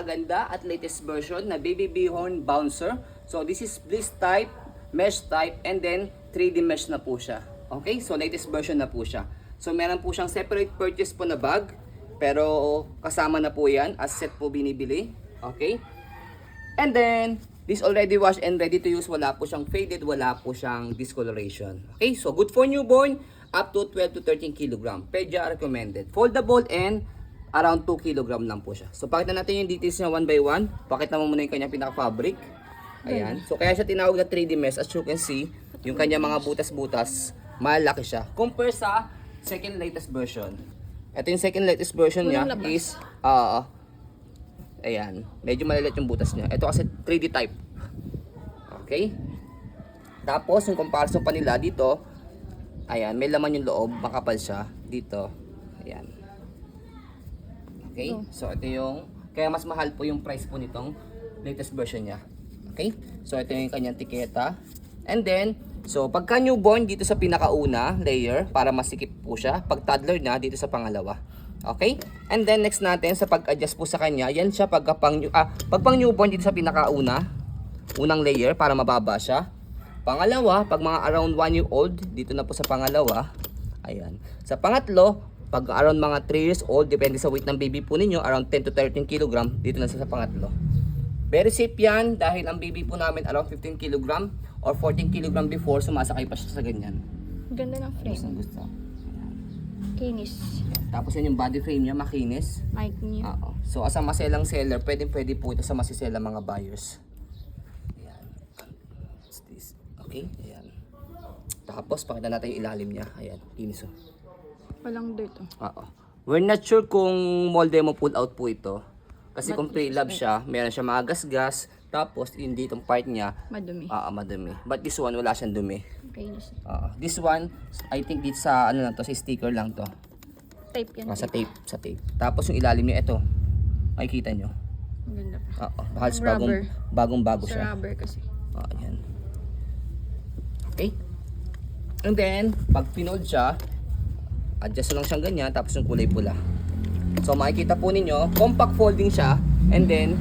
Maganda at latest version na Baby Bihon Bouncer. So this is bliss type, mesh type, and then 3D mesh na po siya. Okay, so latest version na po siya. So meron po siyang separate purchase po na bag, pero kasama na po yan as set po binibili. Okay, and then this already washed and ready to use. Wala po siyang faded, wala po siyang discoloration. Okay, so good for newborn up to 12 to 13 kg. Pedia recommended. Foldable and around 2 kg lang po siya. So pakita natin yung details niya one by one. Pakita mo muna yung kanyang pinaka-fabric. Ayan. So kaya siya tinawag na 3D mesh. As you can see, yung kanyang mga butas-butas, malaki siya. Compare sa second latest version. Ito yung second latest version niya is, ayan, medyo malilit yung butas niya. Ito kasi 3D type. Okay? Tapos yung comparison pa nila dito, ayan, may laman yung loob, makapal siya. Dito, ayan. Okay? So ito yung, kaya mas mahal po yung price po nitong latest version niya. Okay? So ito yung kanyang tiketa. And then, so pagka newborn dito sa pinakauna layer, para masikip po siya. Pag toddler na, dito sa pangalawa. Okay? And then next natin sa pag-adjust po sa kanya, yan siya pag pang newborn dito sa pinakauna, unang layer para mababa siya. Pangalawa, pag mga around 1 year old, dito na po sa pangalawa. Ayan. Sa pangatlo, pag around mga 3 years old, depende sa weight ng baby po ninyo, around 10 to 13 kg, dito na sa pangatlo. Very safe yan dahil ang baby po namin around 15 kg or 14 kg before, sumasakay pa siya sa ganyan. Ganda ng frame. Gusto. Kinis. Tapos yun yung body frame niya, makinis. Mic niya. Oo. So as a maselang seller, pwede po ito sa masisela mga buyers. Ayan. What's this? Okay, ayan. Tapos pakita natin yung ilalim niya. Ayan, kinis oh. Walang dirt oh. Oo. We're not sure kung molde mo pull out po ito. Kasi kung pre-lab siya, meron siya mga gas-gas. Tapos yung ditong part niya, Madumi. madumi. But this one, wala siyang dumi. Kinis. This one, I think dito sa ano lang to, sa sticker lang to. Tape yan. Sa tape. Tapos yung ilalim niya ito. Makikita nyo. Ang ganda pa. Halos Rubber. bagong-bago Sa siya. rubber kasi. Yan. Okay. And then, pag pinold siya, adjust lang siyang ganyan, tapos yung kulay pula. So makikita po ninyo, compact folding siya, and then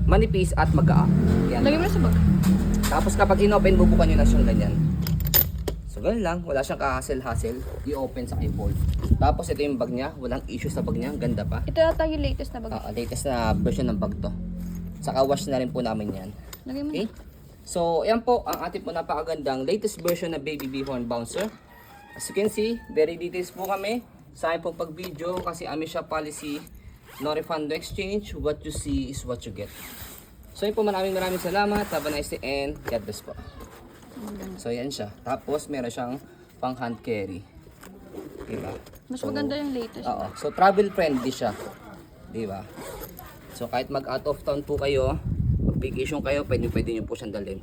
manipis at magaa. Yan. Lagyan mo na sa bag. Tapos kapag in-open, bubukan nyo na siyang ganyan. So ganun lang, wala siyang ka-hassle-hassle, i-open sa i-fold. Tapos ito yung bag niya, walang issue sa bag niya, ganda pa. Ito yata yung latest na bag. Latest na version ng bag to. Saka wash na rin po namin yan. Lagyan mo Okay? na. So yan po ang ating po napakagandang latest version na Baby Bihon Bouncer. As you can see, very details po kami sa aking pong pag-video kasi amin siya policy, no refund, no exchange. What you see is what you get. So yun po, maraming salamat. Have a nice day and God bless po. So yan siya. Tapos meron siyang pang hand carry. Diba? Mas maganda yung latest. Oo. So travel friendly siya. Diba? So kahit mag out of town po kayo, mag vacation kayo, pwede nyo po siyang dalhin.